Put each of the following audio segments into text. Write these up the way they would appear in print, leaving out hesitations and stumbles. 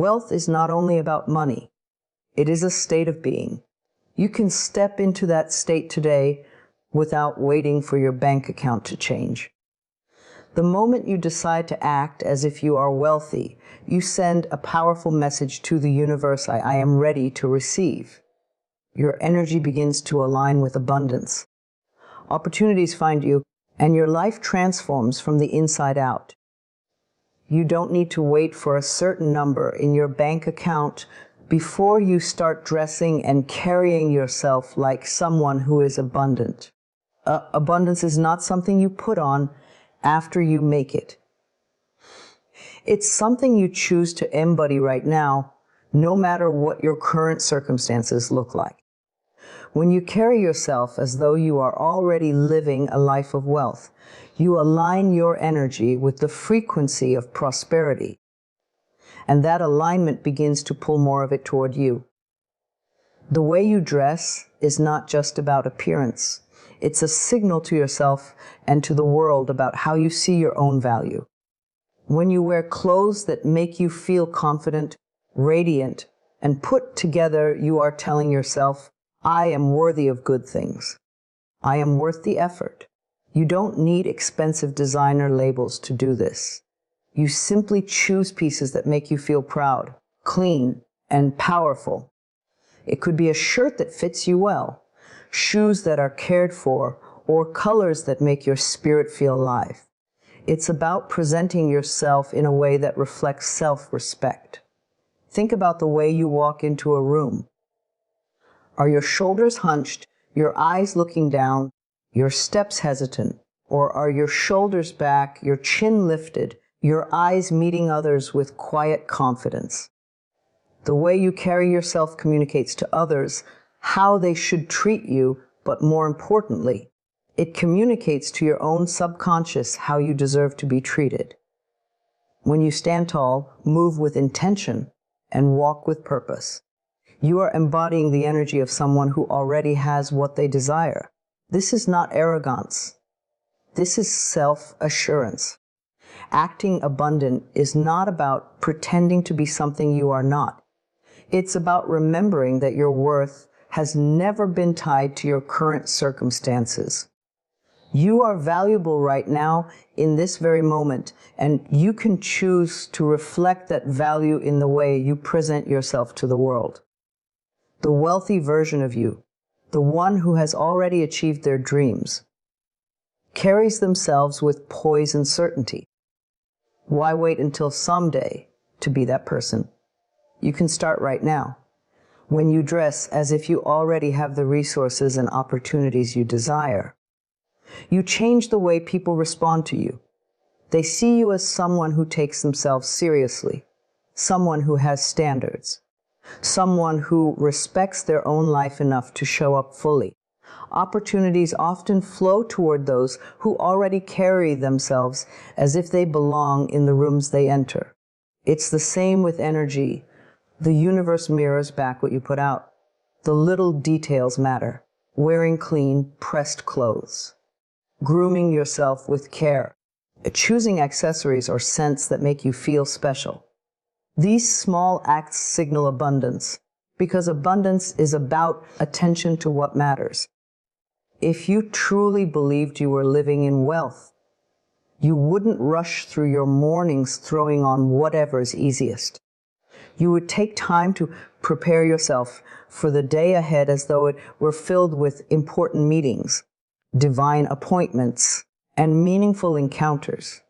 Wealth is not only about money. It is a state of being. You can step into that state today without waiting for your bank account to change. The moment you decide to act as if you are wealthy, you send a powerful message to the universe: I am ready to receive. Your energy begins to align with abundance. Opportunities find you, and your life transforms from the inside out. You don't need to wait for a certain number in your bank account before you start dressing and carrying yourself like someone who is abundant. Abundance is not something you put on after you make it. It's something you choose to embody right now, no matter what your current circumstances look like. When you carry yourself as though you are already living a life of wealth, you align your energy with the frequency of prosperity. And that alignment begins to pull more of it toward you. The way you dress is not just about appearance. It's a signal to yourself and to the world about how you see your own value. When you wear clothes that make you feel confident, radiant, and put together, you are telling yourself, I am worthy of good things. I am worth the effort. You don't need expensive designer labels to do this. You simply choose pieces that make you feel proud, clean, and powerful. It could be a shirt that fits you well, shoes that are cared for, or colors that make your spirit feel alive. It's about presenting yourself in a way that reflects self-respect. Think about the way you walk into a room. Are your shoulders hunched, your eyes looking down, your steps hesitant? Or are your shoulders back, your chin lifted, your eyes meeting others with quiet confidence? The way you carry yourself communicates to others how they should treat you, but more importantly, it communicates to your own subconscious how you deserve to be treated. When you stand tall, move with intention, and walk with purpose, you are embodying the energy of someone who already has what they desire. This is not arrogance. This is self-assurance. Acting abundant is not about pretending to be something you are not. It's about remembering that your worth has never been tied to your current circumstances. You are valuable right now in this very moment, and you can choose to reflect that value in the way you present yourself to the world. The wealthy version of you, the one who has already achieved their dreams, carries themselves with poise and certainty. Why wait until someday to be that person? You can start right now. When you dress as if you already have the resources and opportunities you desire, you change the way people respond to you. They see you as someone who takes themselves seriously, someone who has standards, someone who respects their own life enough to show up fully. Opportunities often flow toward those who already carry themselves as if they belong in the rooms they enter. It's the same with energy. The universe mirrors back what you put out. The little details matter. Wearing clean, pressed clothes. Grooming yourself with care. Choosing accessories or scents that make you feel special. These small acts signal abundance, because abundance is about attention to what matters. If you truly believed you were living in wealth, you wouldn't rush through your mornings throwing on whatever's easiest. You would take time to prepare yourself for the day ahead as though it were filled with important meetings, divine appointments, and meaningful encounters.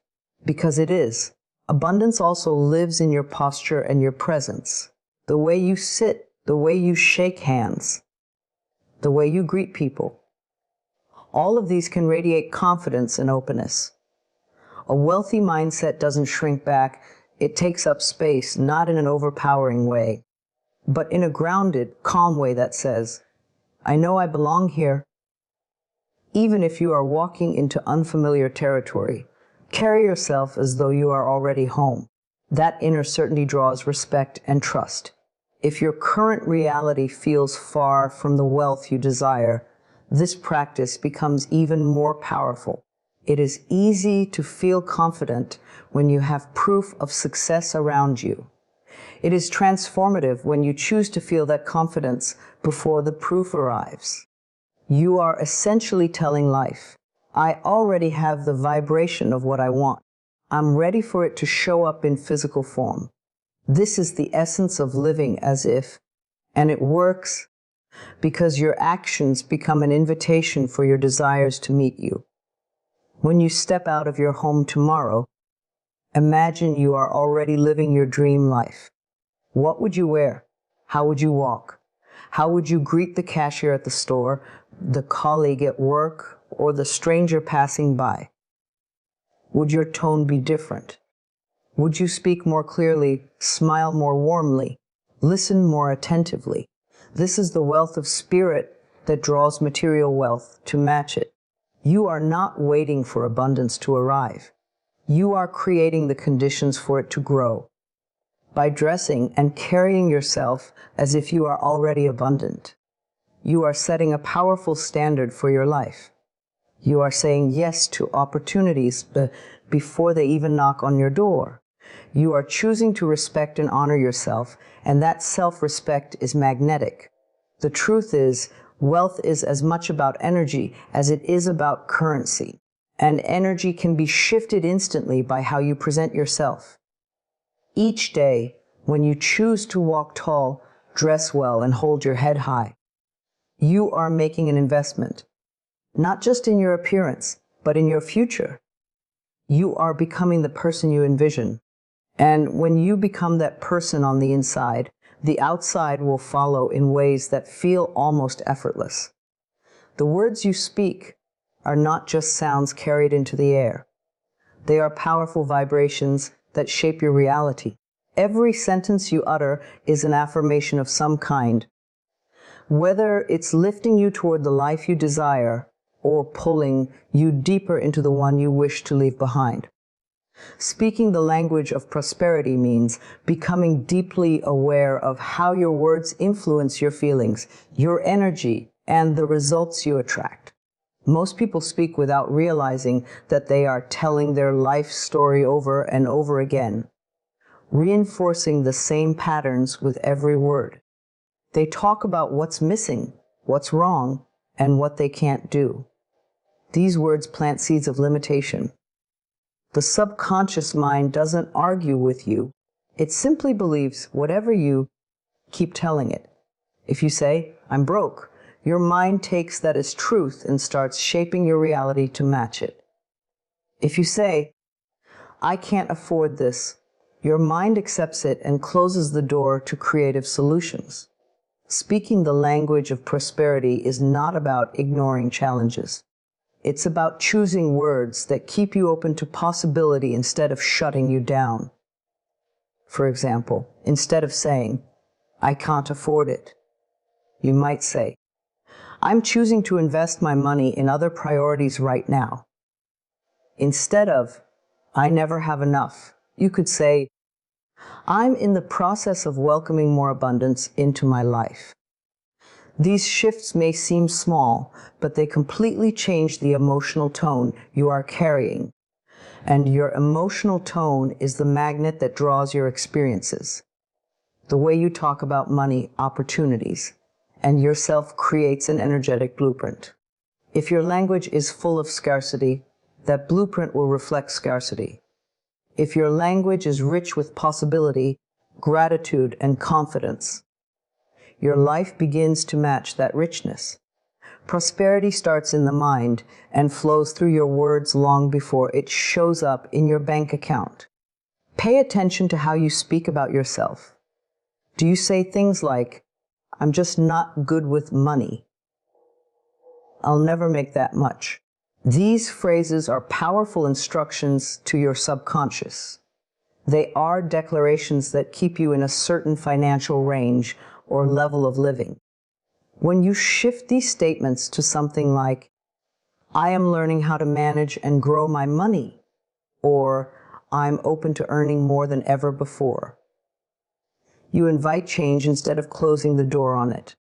Because it is. Abundance also lives in your posture and your presence. The way you sit, the way you shake hands, the way you greet people. All of these can radiate confidence and openness. A wealthy mindset doesn't shrink back. It takes up space, not in an overpowering way, but in a grounded, calm way that says, I know I belong here. Even if you are walking into unfamiliar territory, carry yourself as though you are already home. That inner certainty draws respect and trust. If your current reality feels far from the wealth you desire, this practice becomes even more powerful. It is easy to feel confident when you have proof of success around you. It is transformative when you choose to feel that confidence before the proof arrives. You are essentially telling life, I already have the vibration of what I want. I'm ready for it to show up in physical form. This is the essence of living as if, and it works because your actions become an invitation for your desires to meet you. When you step out of your home tomorrow, imagine you are already living your dream life. What would you wear? How would you walk? How would you greet the cashier at the store, the colleague at work, or the stranger passing by? Would your tone be different? Would you speak more clearly, smile more warmly, listen more attentively? This is the wealth of spirit that draws material wealth to match it. You are not waiting for abundance to arrive. You are creating the conditions for it to grow. By dressing and carrying yourself as if you are already abundant, you are setting a powerful standard for your life. You are saying yes to opportunities before they even knock on your door. You are choosing to respect and honor yourself, and that self-respect is magnetic. The truth is, wealth is as much about energy as it is about currency, and energy can be shifted instantly by how you present yourself. Each day, when you choose to walk tall, dress well, and hold your head high, you are making an investment, not just in your appearance, but in your future. You are becoming the person you envision. And when you become that person on the inside, the outside will follow in ways that feel almost effortless. The words you speak are not just sounds carried into the air. They are powerful vibrations that shape your reality. Every sentence you utter is an affirmation of some kind. Whether it's lifting you toward the life you desire or pulling you deeper into the one you wish to leave behind. Speaking the language of prosperity means becoming deeply aware of how your words influence your feelings, your energy, and the results you attract. Most people speak without realizing that they are telling their life story over and over again, reinforcing the same patterns with every word. They talk about what's missing, what's wrong, and what they can't do. These words plant seeds of limitation. The subconscious mind doesn't argue with you. It simply believes whatever you keep telling it. If you say, I'm broke, your mind takes that as truth and starts shaping your reality to match it. If you say, I can't afford this, your mind accepts it and closes the door to creative solutions. Speaking the language of prosperity is not about ignoring challenges. It's about choosing words that keep you open to possibility instead of shutting you down. For example, instead of saying, I can't afford it, you might say, I'm choosing to invest my money in other priorities right now. Instead of, I never have enough, you could say, I'm in the process of welcoming more abundance into my life. These shifts may seem small, but they completely change the emotional tone you are carrying. And your emotional tone is the magnet that draws your experiences. The way you talk about money, opportunities, and yourself creates an energetic blueprint. If your language is full of scarcity, that blueprint will reflect scarcity. If your language is rich with possibility, gratitude, and confidence, your life begins to match that richness. Prosperity starts in the mind and flows through your words long before it shows up in your bank account. Pay attention to how you speak about yourself. Do you say things like, I'm just not good with money? I'll never make that much. These phrases are powerful instructions to your subconscious. They are declarations that keep you in a certain financial range or level of living. When you shift these statements to something like, I am learning how to manage and grow my money, or I'm open to earning more than ever before, you invite change instead of closing the door on it.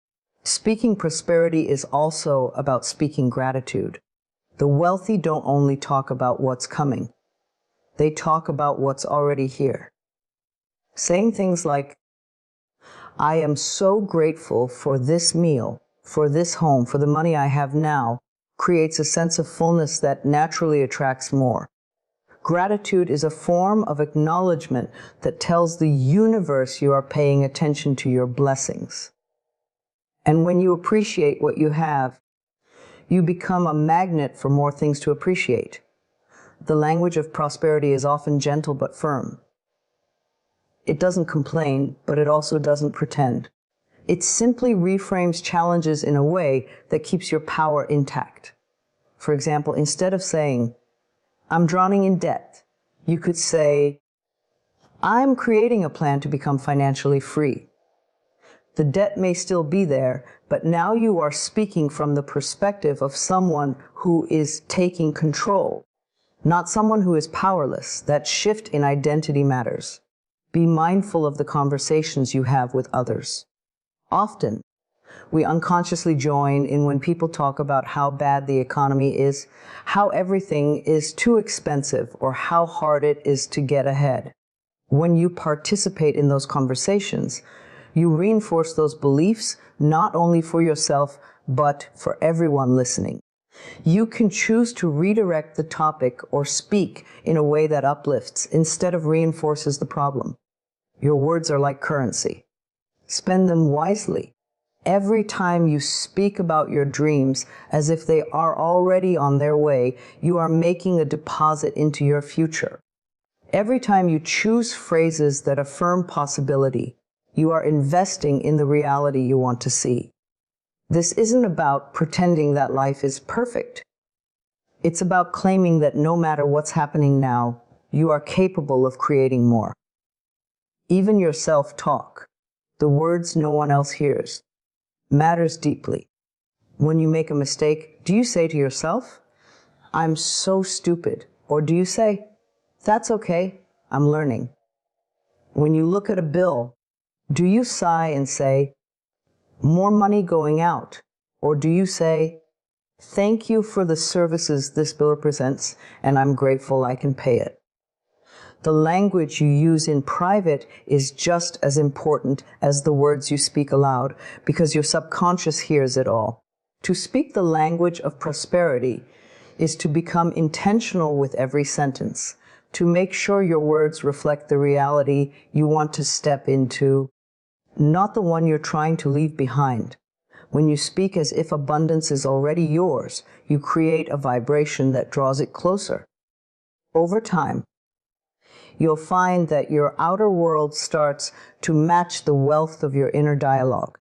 Speaking prosperity is also about speaking gratitude. The wealthy don't only talk about what's coming. They talk about what's already here. Saying things like, I am so grateful for this meal, for this home, for the money I have now, creates a sense of fullness that naturally attracts more. Gratitude is a form of acknowledgement that tells the universe you are paying attention to your blessings. And when you appreciate what you have, you become a magnet for more things to appreciate. The language of prosperity is often gentle but firm. It doesn't complain, but it also doesn't pretend. It simply reframes challenges in a way that keeps your power intact. For example, instead of saying, I'm drowning in debt, you could say, I'm creating a plan to become financially free. The debt may still be there, but now you are speaking from the perspective of someone who is taking control, not someone who is powerless. That shift in identity matters. Be mindful of the conversations you have with others. Often, we unconsciously join in when people talk about how bad the economy is, how everything is too expensive, or how hard it is to get ahead. When you participate in those conversations, you reinforce those beliefs not only for yourself, but for everyone listening. You can choose to redirect the topic or speak in a way that uplifts instead of reinforces the problem. Your words are like currency. Spend them wisely. Every time you speak about your dreams as if they are already on their way, you are making a deposit into your future. Every time you choose phrases that affirm possibility, you are investing in the reality you want to see. This isn't about pretending that life is perfect. It's about claiming that no matter what's happening now, you are capable of creating more. Even your self-talk, the words no one else hears, matters deeply. When you make a mistake, do you say to yourself, I'm so stupid? Or do you say, that's okay, I'm learning? When you look at a bill, do you sigh and say, more money going out? Or do you say, thank you for the services this bill represents, and I'm grateful I can pay it? The language you use in private is just as important as the words you speak aloud, because your subconscious hears it all. To speak the language of prosperity is to become intentional with every sentence, to make sure your words reflect the reality you want to step into, not the one you're trying to leave behind. When you speak as if abundance is already yours, you create a vibration that draws it closer. Over time, you'll find that your outer world starts to match the wealth of your inner dialogue.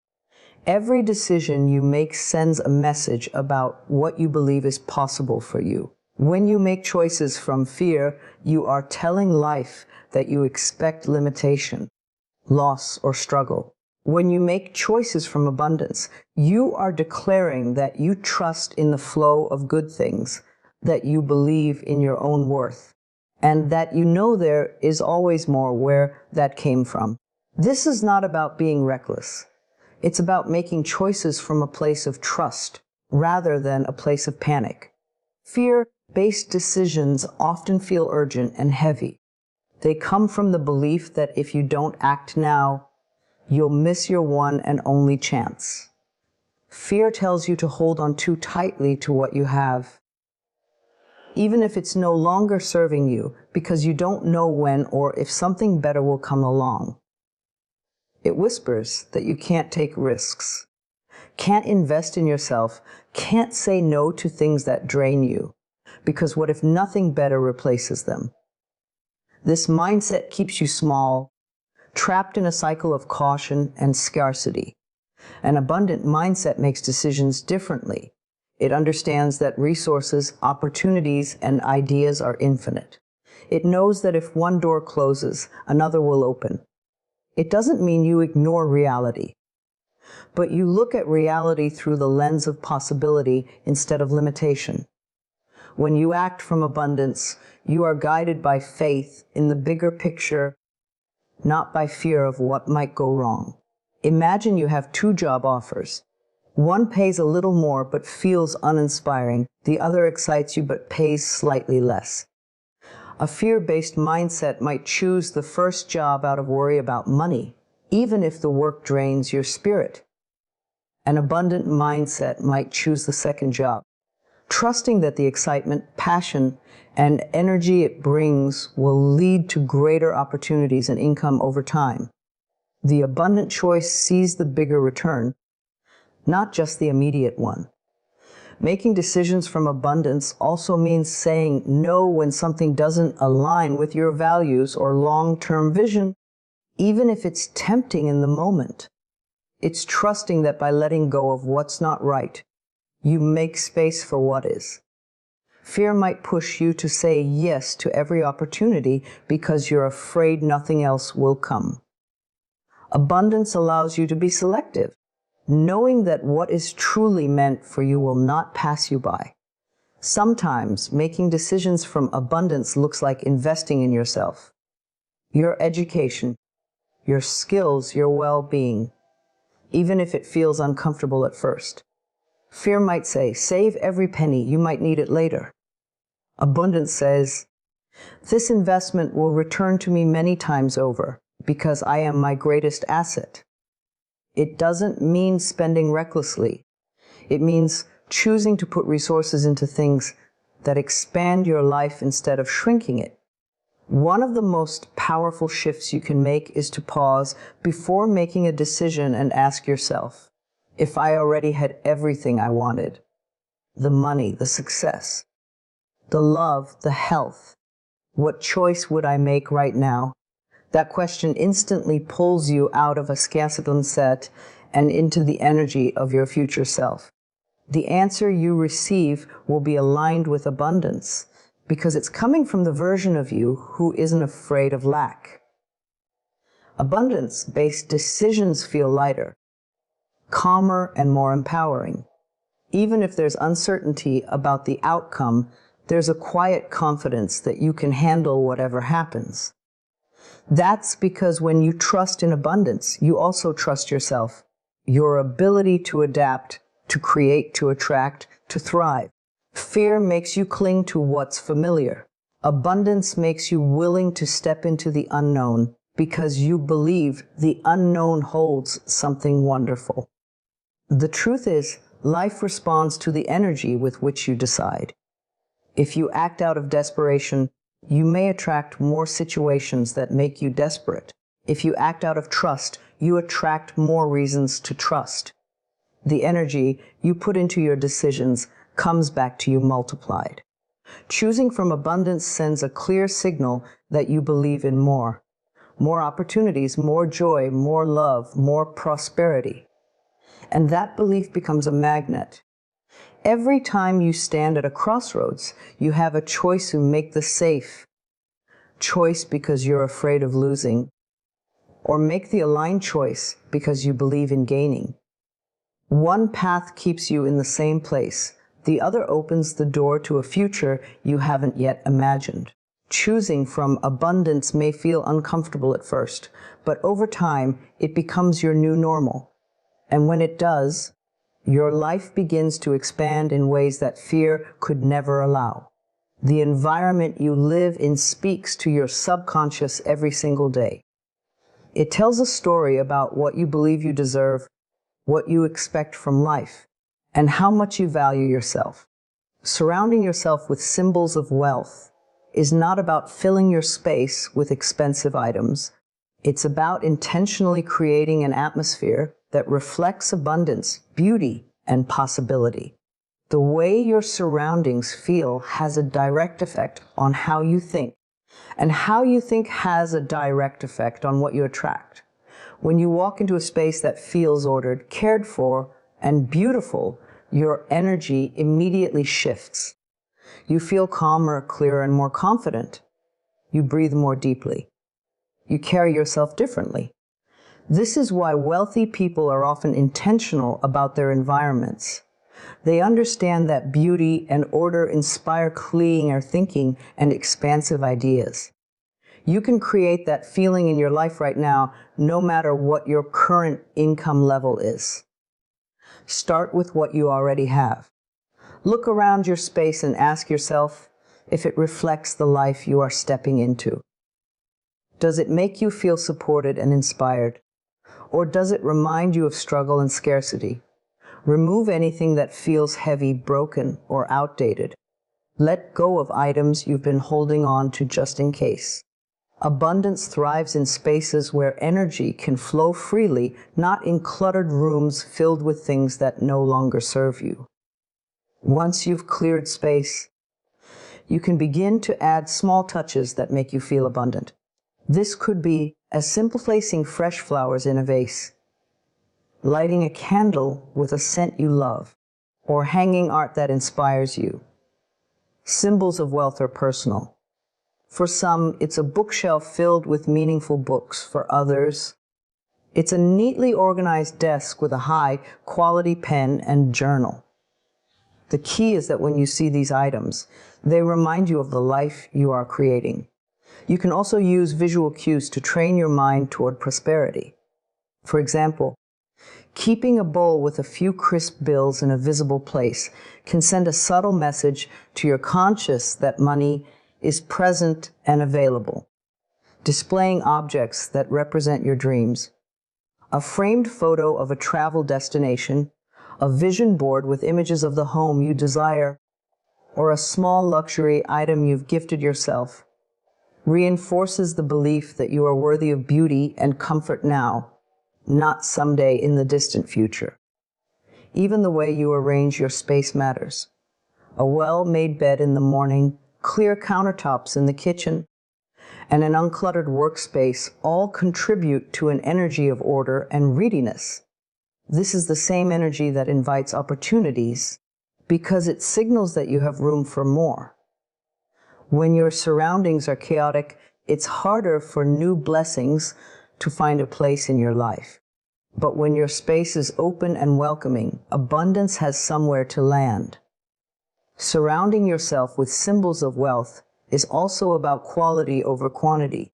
Every decision you make sends a message about what you believe is possible for you. When you make choices from fear, you are telling life that you expect limitation, loss, or struggle. When you make choices from abundance, you are declaring that you trust in the flow of good things, that you believe in your own worth, and that you know there is always more where that came from. This is not about being reckless. It's about making choices from a place of trust rather than a place of panic. Fear-based decisions often feel urgent and heavy. They come from the belief that if you don't act now, you'll miss your one and only chance. Fear tells you to hold on too tightly to what you have, even if it's no longer serving you, because you don't know when or if something better will come along. It whispers that you can't take risks, can't invest in yourself, can't say no to things that drain you, because what if nothing better replaces them? This mindset keeps you small, trapped in a cycle of caution and scarcity. An abundant mindset makes decisions differently. It understands that resources, opportunities, and ideas are infinite. It knows that if one door closes, another will open. It doesn't mean you ignore reality, but you look at reality through the lens of possibility instead of limitation. When you act from abundance, you are guided by faith in the bigger picture, not by fear of what might go wrong. Imagine you have two job offers. One pays a little more but feels uninspiring. The other excites you but pays slightly less. A fear-based mindset might choose the first job out of worry about money, even if the work drains your spirit. An abundant mindset might choose the second job, trusting that the excitement, passion, and energy it brings will lead to greater opportunities and income over time. The abundant choice sees the bigger return, not just the immediate one. Making decisions from abundance also means saying no when something doesn't align with your values or long-term vision, even if it's tempting in the moment. It's trusting that by letting go of what's not right, you make space for what is. Fear might push you to say yes to every opportunity because you're afraid nothing else will come. Abundance allows you to be selective, knowing that what is truly meant for you will not pass you by. Sometimes making decisions from abundance looks like investing in yourself, your education, your skills, your well-being, even if it feels uncomfortable at first. Fear might say, save every penny, you might need it later. Abundance says, this investment will return to me many times over because I am my greatest asset. It doesn't mean spending recklessly. It means choosing to put resources into things that expand your life instead of shrinking it. One of the most powerful shifts you can make is to pause before making a decision and ask yourself, if I already had everything I wanted, the money, the success, the love, the health, what choice would I make right now? That question instantly pulls you out of a scarcity mindset and into the energy of your future self. The answer you receive will be aligned with abundance because it's coming from the version of you who isn't afraid of lack. Abundance-based decisions feel lighter, calmer, and more empowering. Even if there's uncertainty about the outcome, there's a quiet confidence that you can handle whatever happens. That's because when you trust in abundance, you also trust yourself, your ability to adapt, to create, to attract, to thrive. Fear makes you cling to what's familiar. Abundance makes you willing to step into the unknown because you believe the unknown holds something wonderful. The truth is, life responds to the energy with which you decide. If you act out of desperation, you may attract more situations that make you desperate. If you act out of trust, you attract more reasons to trust. The energy you put into your decisions comes back to you multiplied. Choosing from abundance sends a clear signal that you believe in more. More opportunities, more joy, more love, more prosperity. And that belief becomes a magnet. Every time you stand at a crossroads, you have a choice to make the safe choice because you're afraid of losing, or make the aligned choice because you believe in gaining. One path keeps you in the same place. The other opens the door to a future you haven't yet imagined. Choosing from abundance may feel uncomfortable at first, but over time, it becomes your new normal. And when it does, your life begins to expand in ways that fear could never allow. The environment you live in speaks to your subconscious every single day. It tells a story about what you believe you deserve, what you expect from life, and how much you value yourself. Surrounding yourself with symbols of wealth is not about filling your space with expensive items. It's about intentionally creating an atmosphere that reflects abundance, beauty, and possibility. The way your surroundings feel has a direct effect on how you think, and how you think has a direct effect on what you attract. When you walk into a space that feels ordered, cared for, and beautiful, your energy immediately shifts. You feel calmer, clearer, and more confident. You breathe more deeply. You carry yourself differently. This is why wealthy people are often intentional about their environments. They understand that beauty and order inspire clearer thinking and expansive ideas. You can create that feeling in your life right now, no matter what your current income level is. Start with what you already have. Look around your space and ask yourself, if it reflects the life you are stepping into? Does it make you feel supported and inspired? Or does it remind you of struggle and scarcity? Remove anything that feels heavy, broken, or outdated. Let go of items you've been holding on to just in case. Abundance thrives in spaces where energy can flow freely, not in cluttered rooms filled with things that no longer serve you. Once you've cleared space, you can begin to add small touches that make you feel abundant. This could be as simple as placing fresh flowers in a vase, lighting a candle with a scent you love, or hanging art that inspires you. Symbols of wealth are personal. For some, it's a bookshelf filled with meaningful books. For others, it's a neatly organized desk with a high-quality pen and journal. The key is that when you see these items, they remind you of the life you are creating. You can also use visual cues to train your mind toward prosperity. For example, keeping a bowl with a few crisp bills in a visible place can send a subtle message to your conscious that money is present and available. Displaying objects that represent your dreams. A framed photo of a travel destination, a vision board with images of the home you desire, or a small luxury item you've gifted yourself, reinforces the belief that you are worthy of beauty and comfort now, not someday in the distant future. Even the way you arrange your space matters. A well-made bed in the morning, clear countertops in the kitchen, and an uncluttered workspace all contribute to an energy of order and readiness. This is the same energy that invites opportunities because it signals that you have room for more. When your surroundings are chaotic, it's harder for new blessings to find a place in your life. But when your space is open and welcoming, abundance has somewhere to land. Surrounding yourself with symbols of wealth is also about quality over quantity.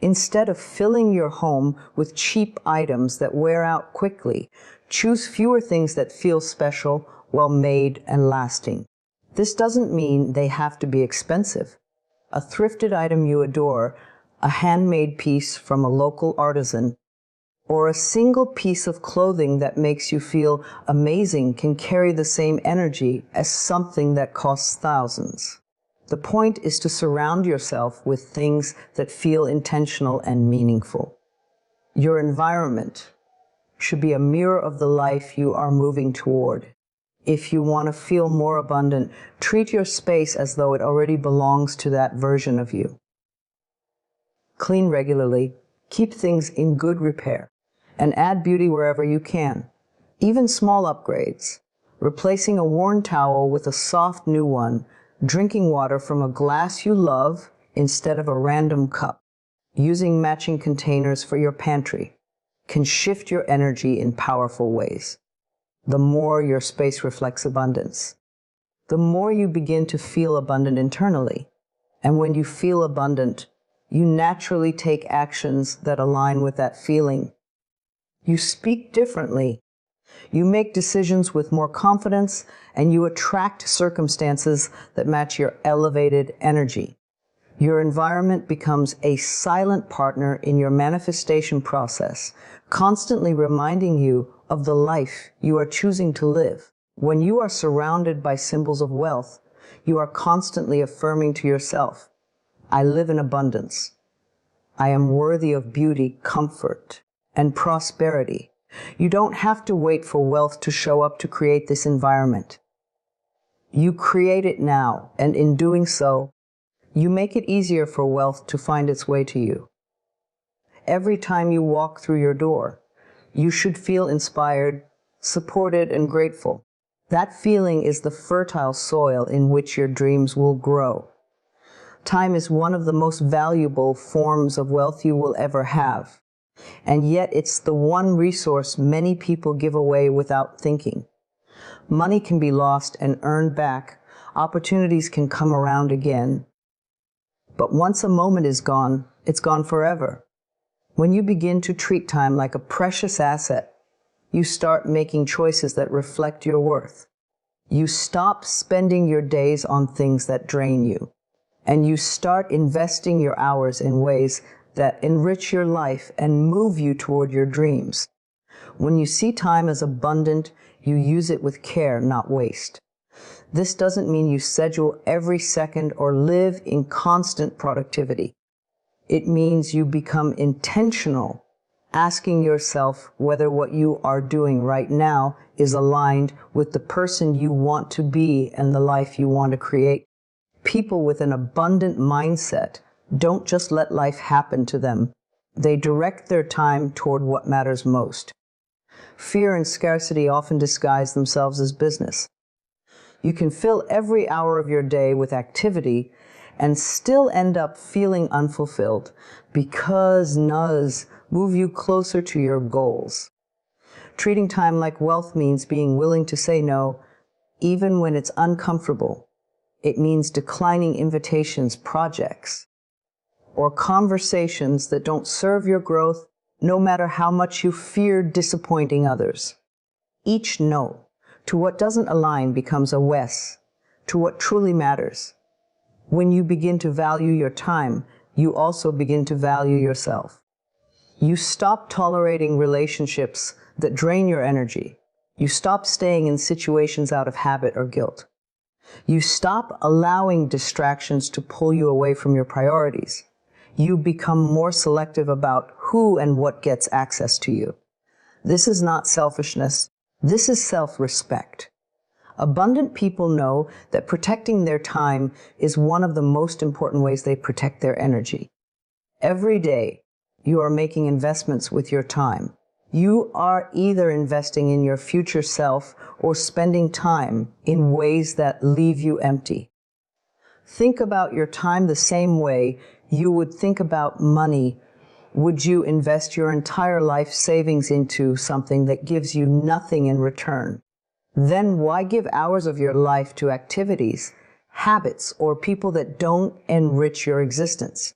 Instead of filling your home with cheap items that wear out quickly, choose fewer things that feel special, well-made, and lasting. This doesn't mean they have to be expensive. A thrifted item you adore, a handmade piece from a local artisan, or a single piece of clothing that makes you feel amazing can carry the same energy as something that costs thousands. The point is to surround yourself with things that feel intentional and meaningful. Your environment should be a mirror of the life you are moving toward. If you want to feel more abundant, treat your space as though it already belongs to that version of you. Clean regularly, keep things in good repair, and add beauty wherever you can. Even small upgrades, replacing a worn towel with a soft new one, drinking water from a glass you love instead of a random cup, using matching containers for your pantry, can shift your energy in powerful ways. The more your space reflects abundance, the more you begin to feel abundant internally. And when you feel abundant, you naturally take actions that align with that feeling. You speak differently. You make decisions with more confidence, and you attract circumstances that match your elevated energy. Your environment becomes a silent partner in your manifestation process, constantly reminding you of the life you are choosing to live. When you are surrounded by symbols of wealth, you are constantly affirming to yourself, I live in abundance. I am worthy of beauty, comfort, and prosperity. You don't have to wait for wealth to show up to create this environment. You create it now, and in doing so, you make it easier for wealth to find its way to you. Every time you walk through your door, you should feel inspired, supported, and grateful. That feeling is the fertile soil in which your dreams will grow. Time is one of the most valuable forms of wealth you will ever have, and yet it's the one resource many people give away without thinking. Money can be lost and earned back. Opportunities can come around again. But once a moment is gone, it's gone forever. When you begin to treat time like a precious asset, you start making choices that reflect your worth. You stop spending your days on things that drain you. and you start investing your hours in ways that enrich your life and move you toward your dreams. When you see time as abundant, you use it with care, not waste. This doesn't mean you schedule every second or live in constant productivity. It means you become intentional, asking yourself whether what you are doing right now is aligned with the person you want to be and the life you want to create. People with an abundant mindset don't just let life happen to them. They direct their time toward what matters most. Fear and scarcity often disguise themselves as business. You can fill every hour of your day with activity and still end up feeling unfulfilled because no's move you closer to your goals. Treating time like wealth means being willing to say no, even when it's uncomfortable. It means declining invitations, projects, or conversations that don't serve your growth, no matter how much you fear disappointing others. Each no to what doesn't align becomes a yes to what truly matters. When you begin to value your time, you also begin to value yourself. You stop tolerating relationships that drain your energy. You stop staying in situations out of habit or guilt. You stop allowing distractions to pull you away from your priorities. You become more selective about who and what gets access to you. This is not selfishness. This is self-respect. Abundant people know that protecting their time is one of the most important ways they protect their energy. Every day, you are making investments with your time. You are either investing in your future self or spending time in ways that leave you empty. Think about your time the same way you would think about money. Would you invest your entire life savings into something that gives you nothing in return? Then why give hours of your life to activities, habits, or people that don't enrich your existence?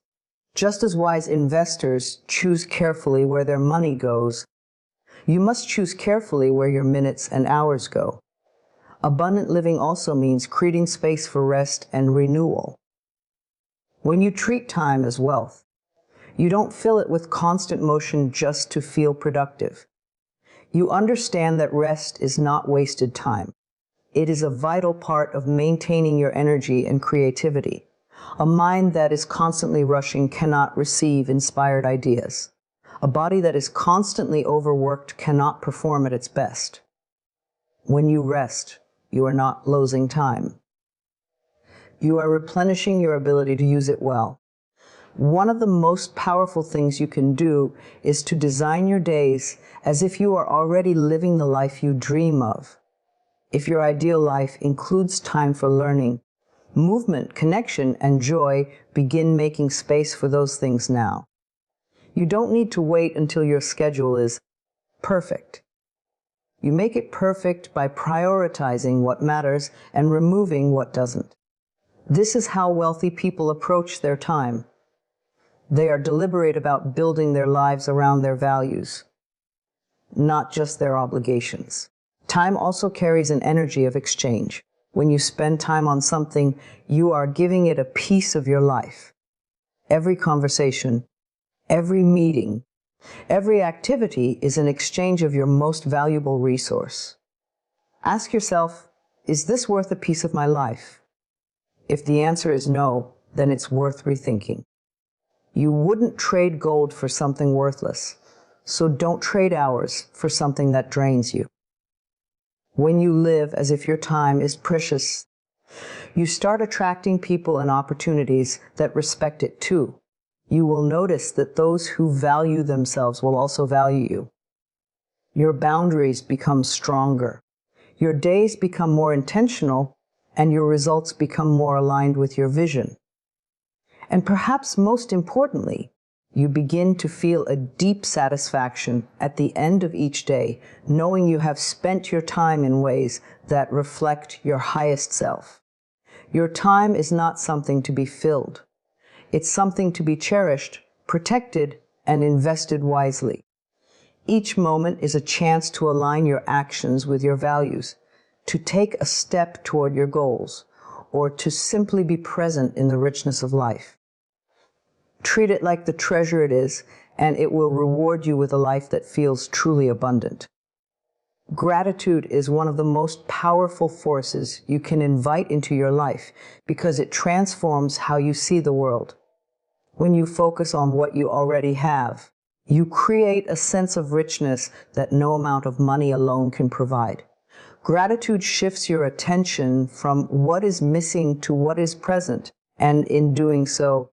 Just as wise investors choose carefully where their money goes, you must choose carefully where your minutes and hours go. Abundant living also means creating space for rest and renewal. When you treat time as wealth, you don't fill it with constant motion just to feel productive. You understand that rest is not wasted time. It is a vital part of maintaining your energy and creativity. A mind that is constantly rushing cannot receive inspired ideas. A body that is constantly overworked cannot perform at its best. When you rest, you are not losing time. You are replenishing your ability to use it well. One of the most powerful things you can do is to design your days as if you are already living the life you dream of. If your ideal life includes time for learning, movement, connection, and joy, begin making space for those things now. You don't need to wait until your schedule is perfect. You make it perfect by prioritizing what matters and removing what doesn't. This is how wealthy people approach their time. They are deliberate about building their lives around their values, not just their obligations. Time also carries an energy of exchange. When you spend time on something, you are giving it a piece of your life. Every conversation, every meeting, every activity is an exchange of your most valuable resource. Ask yourself, is this worth a piece of my life? If the answer is no, then it's worth rethinking. You wouldn't trade gold for something worthless, so don't trade hours for something that drains you. When you live as if your time is precious, you start attracting people and opportunities that respect it too. You will notice that those who value themselves will also value you. Your boundaries become stronger. Your days become more intentional, and your results become more aligned with your vision. And perhaps most importantly, you begin to feel a deep satisfaction at the end of each day, knowing you have spent your time in ways that reflect your highest self. Your time is not something to be filled. It's something to be cherished, protected, and invested wisely. Each moment is a chance to align your actions with your values, to take a step toward your goals, or to simply be present in the richness of life. Treat it like the treasure it is, and it will reward you with a life that feels truly abundant. Gratitude is one of the most powerful forces you can invite into your life because it transforms how you see the world. When you focus on what you already have, you create a sense of richness that no amount of money alone can provide. Gratitude shifts your attention from what is missing to what is present, and in doing so,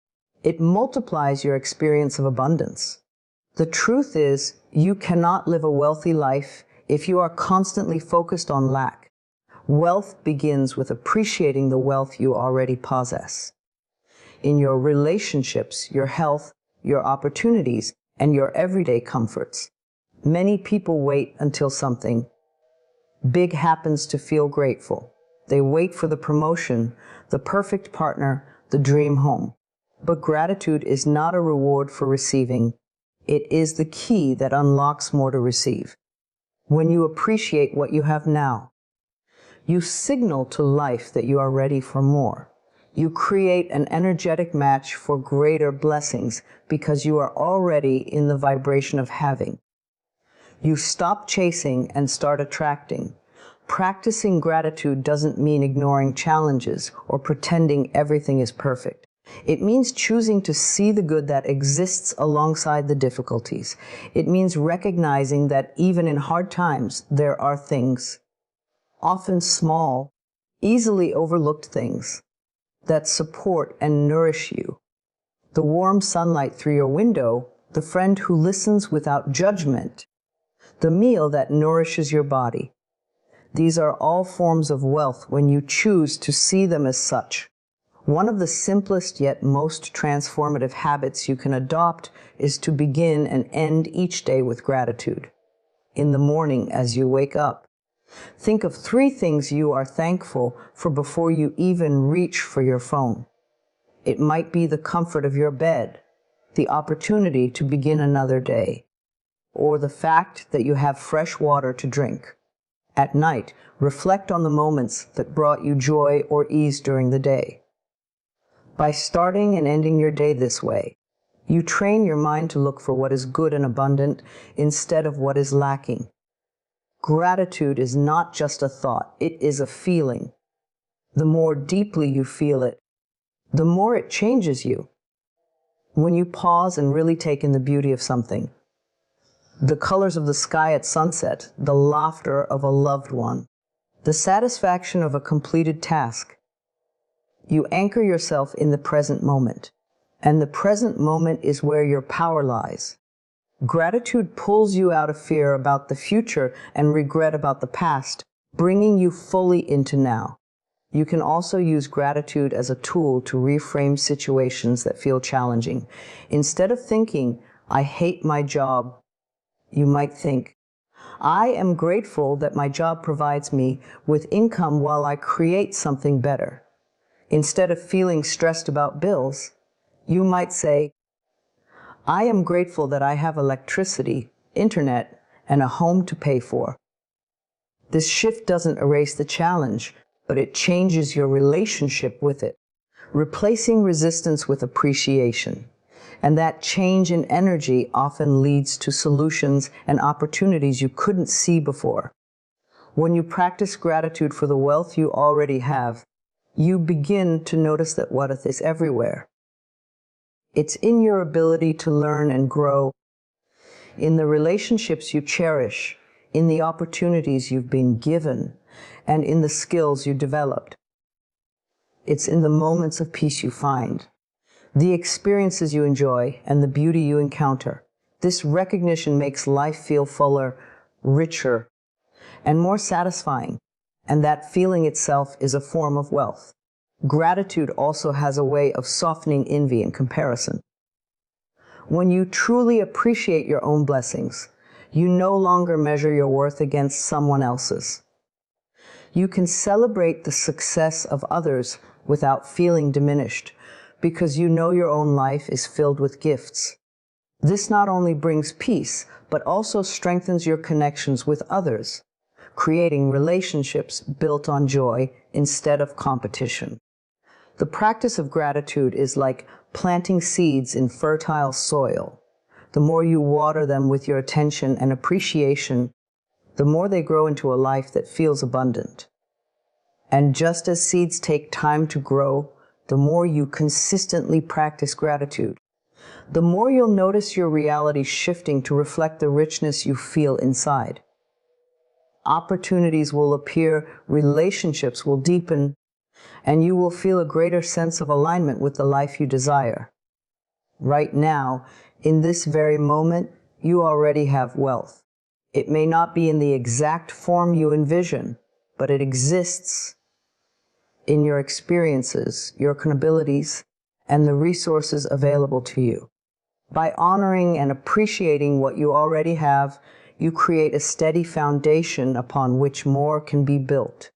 it multiplies your experience of abundance. The truth is, you cannot live a wealthy life if you are constantly focused on lack. Wealth begins with appreciating the wealth you already possess. In your relationships, your health, your opportunities, and your everyday comforts. Many people wait until something big happens to feel grateful. They wait for the promotion, the perfect partner, the dream home. But gratitude is not a reward for receiving. It is the key that unlocks more to receive. When you appreciate what you have now, you signal to life that you are ready for more. You create an energetic match for greater blessings because you are already in the vibration of having. You stop chasing and start attracting. Practicing gratitude doesn't mean ignoring challenges or pretending everything is perfect. It means choosing to see the good that exists alongside the difficulties. It means recognizing that even in hard times, there are things, often small, easily overlooked things, that support and nourish you. The warm sunlight through your window, the friend who listens without judgment, the meal that nourishes your body. These are all forms of wealth when you choose to see them as such. One of the simplest yet most transformative habits you can adopt is to begin and end each day with gratitude. In the morning as you wake up, think of 3 things you are thankful for before you even reach for your phone. It might be the comfort of your bed, the opportunity to begin another day, or the fact that you have fresh water to drink. At night, reflect on the moments that brought you joy or ease during the day. By starting and ending your day this way, you train your mind to look for what is good and abundant instead of what is lacking. Gratitude is not just a thought, it is a feeling. The more deeply you feel it, the more it changes you. When you pause and really take in the beauty of something, the colors of the sky at sunset, the laughter of a loved one, the satisfaction of a completed task, you anchor yourself in the present moment. And the present moment is where your power lies. Gratitude pulls you out of fear about the future and regret about the past, bringing you fully into now. You can also use gratitude as a tool to reframe situations that feel challenging. Instead of thinking, "I hate my job," you might think, "I am grateful that my job provides me with income while I create something better." Instead of feeling stressed about bills, you might say, "I am grateful that I have electricity, internet, and a home to pay for." This shift doesn't erase the challenge, but it changes your relationship with it, replacing resistance with appreciation. And that change in energy often leads to solutions and opportunities you couldn't see before. When you practice gratitude for the wealth you already have, you begin to notice that wealth is everywhere. It's in your ability to learn and grow, in the relationships you cherish, in the opportunities you've been given, and in the skills you developed. It's in the moments of peace you find, the experiences you enjoy, and the beauty you encounter. This recognition makes life feel fuller, richer, and more satisfying, and that feeling itself is a form of wealth. Gratitude also has a way of softening envy and comparison. When you truly appreciate your own blessings, you no longer measure your worth against someone else's. You can celebrate the success of others without feeling diminished, because you know your own life is filled with gifts. This not only brings peace, but also strengthens your connections with others, creating relationships built on joy instead of competition. The practice of gratitude is like planting seeds in fertile soil. The more you water them with your attention and appreciation, the more they grow into a life that feels abundant. And just as seeds take time to grow, the more you consistently practice gratitude, the more you'll notice your reality shifting to reflect the richness you feel inside. Opportunities will appear, relationships will deepen, and you will feel a greater sense of alignment with the life you desire. Right now, in this very moment, you already have wealth. It may not be in the exact form you envision, but it exists in your experiences, your abilities, and the resources available to you. By honoring and appreciating what you already have, you create a steady foundation upon which more can be built.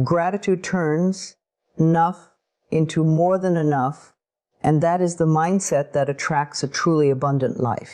Gratitude turns enough into more than enough, and that is the mindset that attracts a truly abundant life.